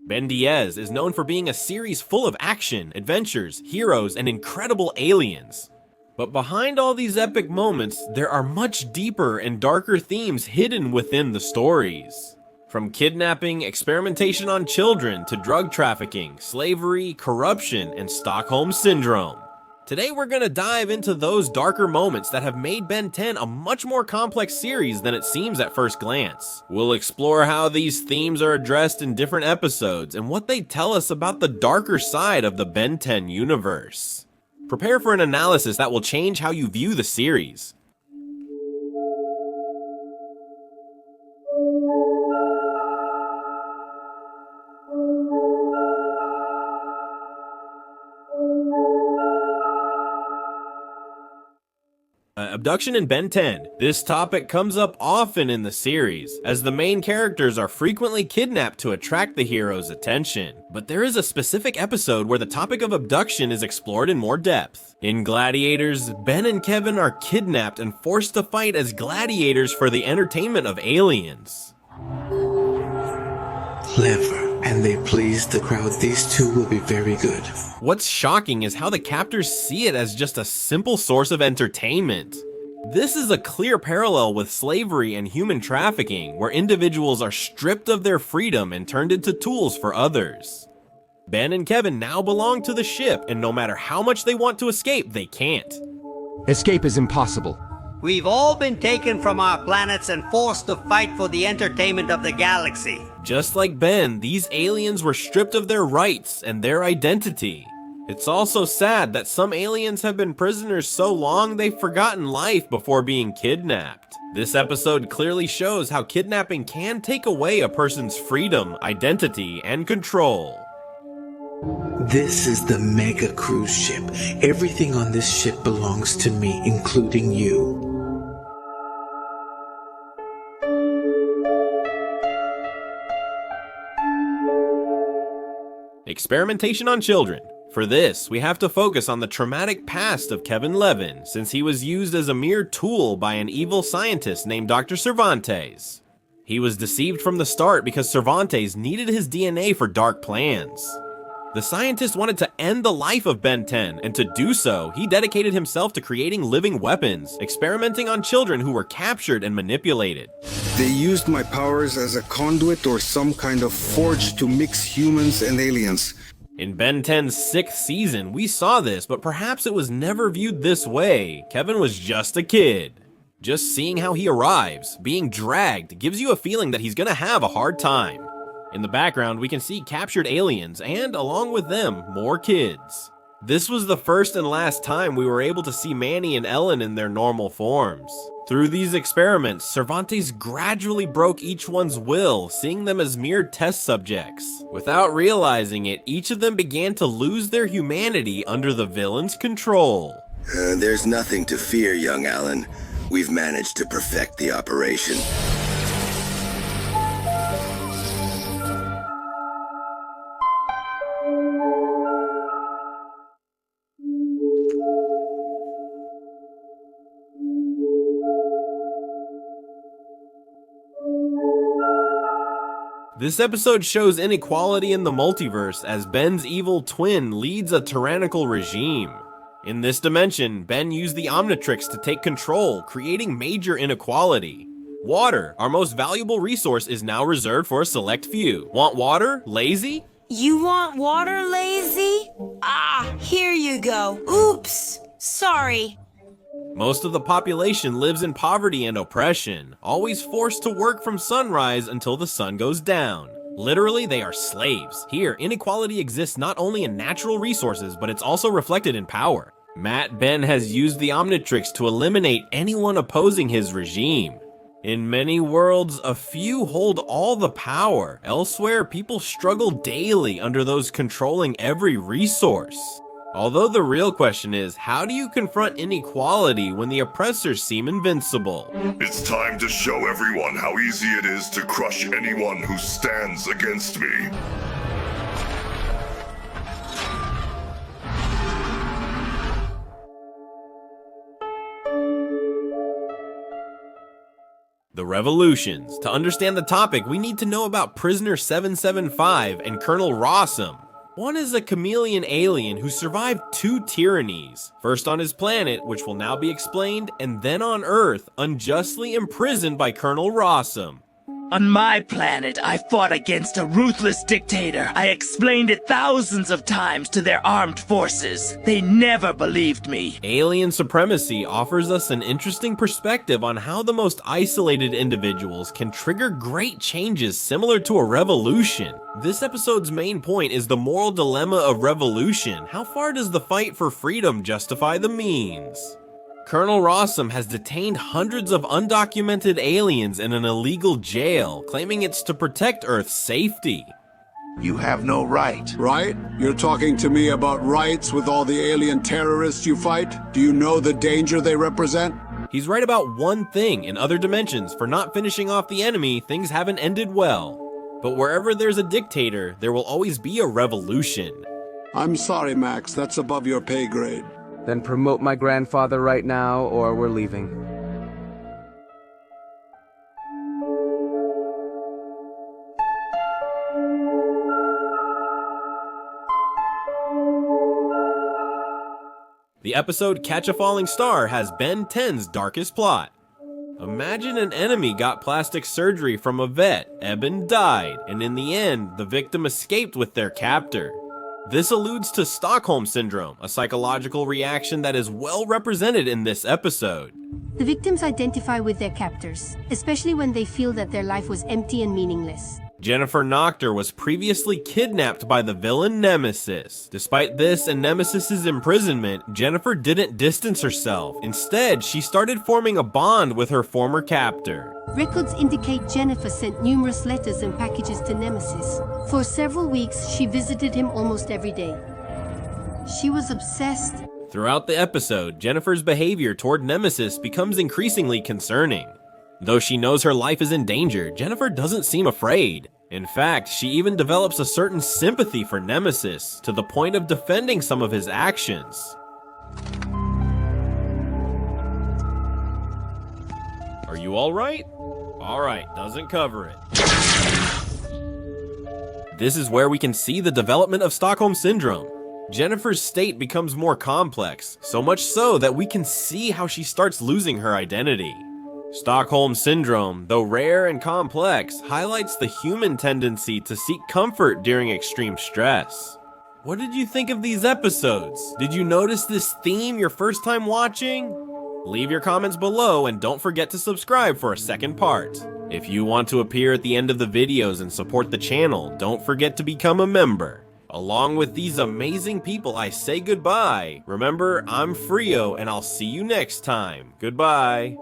Ben 10 is known for being a series full of action, adventures, heroes, and incredible aliens. But behind all these epic moments, there are much deeper and darker themes hidden within the stories. From kidnapping, experimentation on children, to drug trafficking, slavery, corruption, and Stockholm Syndrome. Today we're gonna dive into those darker moments that have made Ben 10 a much more complex series than it seems at first glance. We'll explore how these themes are addressed in different episodes and what they tell us about the darker side of the Ben 10 universe. Prepare for an analysis that will change how you view the series. Abduction in Ben 10. This topic comes up often in the series, as the main characters are frequently kidnapped to attract the hero's attention. But there is a specific episode where the topic of abduction is explored in more depth. In Gladiators, Ben and Kevin are kidnapped and forced to fight as gladiators for the entertainment of aliens. Clever, and they please the crowd. These two will be very good. What's shocking is how the captors see it as just a simple source of entertainment. This is a clear parallel with slavery and human trafficking, where individuals are stripped of their freedom and turned into tools for others. Ben and Kevin now belong to the ship, and no matter how much they want to escape, they can't. Escape is impossible. We've all been taken from our planets and forced to fight for the entertainment of the galaxy. Just like Ben, these aliens were stripped of their rights and their identity. It's also sad that some aliens have been prisoners so long they've forgotten life before being kidnapped. This episode clearly shows how kidnapping can take away a person's freedom, identity, and control. This is the mega cruise ship. Everything on this ship belongs to me, including you. Experimentation on children. For this, we have to focus on the traumatic past of Kevin Levin, since he was used as a mere tool by an evil scientist named Dr. Cervantes. He was deceived from the start because Cervantes needed his DNA for dark plans. The scientist wanted to end the life of Ben 10, and to do so, he dedicated himself to creating living weapons, experimenting on children who were captured and manipulated. They used my powers as a conduit or some kind of forge to mix humans and aliens. In Ben 10's 6th season, we saw this, but perhaps it was never viewed this way. Kevin was just a kid. Just seeing how he arrives, being dragged, gives you a feeling that he's gonna have a hard time. In the background, we can see captured aliens, and along with them, more kids. This was the first and last time we were able to see Manny and Ellen in their normal forms. Through these experiments, Cervantes gradually broke each one's will, seeing them as mere test subjects. Without realizing it, each of them began to lose their humanity under the villain's control. There's nothing to fear, young Alan. We've managed to perfect the operation. This episode shows inequality in the multiverse as Ben's evil twin leads a tyrannical regime. In this dimension, Ben used the Omnitrix to take control, creating major inequality. Water, our most valuable resource, is now reserved for a select few. Want water? Lazy? You want water, lazy? Ah, here you go. Oops, sorry. Most of the population lives in poverty and oppression, always forced to work from sunrise until the sun goes down. Literally, they are slaves. Here, inequality exists not only in natural resources, but it's also reflected in power. Matt Ben has used the Omnitrix to eliminate anyone opposing his regime. In many worlds, a few hold all the power. Elsewhere, people struggle daily under those controlling every resource. Although the real question is, how do you confront inequality when the oppressors seem invincible? It's time to show everyone how easy it is to crush anyone who stands against me. The The revolutions. To understand the topic, we need to know about Prisoner 775 and Colonel Rossum. One is a chameleon alien who survived 2 tyrannies. First on his planet, which will now be explained, and then on Earth, unjustly imprisoned by Colonel Rossum. On my planet, I fought against a ruthless dictator. I explained it thousands of times to their armed forces. They never believed me. Alien Supremacy offers us an interesting perspective on how the most isolated individuals can trigger great changes similar to a revolution. This episode's main point is the moral dilemma of revolution. How far does the fight for freedom justify the means? Colonel Rossum has detained hundreds of undocumented aliens in an illegal jail, claiming it's to protect Earth's safety. You have no right. Right? You're talking to me about rights with all the alien terrorists you fight? Do you know the danger they represent? He's right about one thing: in other dimensions, for not finishing off the enemy, things haven't ended well. But wherever there's a dictator, there will always be a revolution. I'm sorry, Max, that's above your pay grade. Then promote my grandfather right now, or we're leaving. The episode Catch a Falling Star has Ben 10's darkest plot. Imagine an enemy got plastic surgery from a vet, Eben died, and in the end, the victim escaped with their captor. This alludes to Stockholm Syndrome, a psychological reaction that is well represented in this episode. The victims identify with their captors, especially when they feel that their life was empty and meaningless. Jennifer Nocter was previously kidnapped by the villain Nemesis. Despite this and Nemesis's imprisonment, Jennifer didn't distance herself. Instead, she started forming a bond with her former captor. Records indicate Jennifer sent numerous letters and packages to Nemesis. For several weeks, she visited him almost every day. She was obsessed. Throughout the episode, Jennifer's behavior toward Nemesis becomes increasingly concerning. Though she knows her life is in danger, Jennifer doesn't seem afraid. In fact, she even develops a certain sympathy for Nemesis, to the point of defending some of his actions. Are you alright? Alright, doesn't cover it. This is where we can see the development of Stockholm Syndrome. Jennifer's state becomes more complex, so much so that we can see how she starts losing her identity. Stockholm Syndrome, though rare and complex, highlights the human tendency to seek comfort during extreme stress. What did you think of these episodes? Did you notice this theme your first time watching? Leave your comments below and don't forget to subscribe for a second part. If you want to appear at the end of the videos and support the channel, don't forget to become a member. Along with these amazing people, I say goodbye. Remember, I'm Frio and I'll see you next time. Goodbye.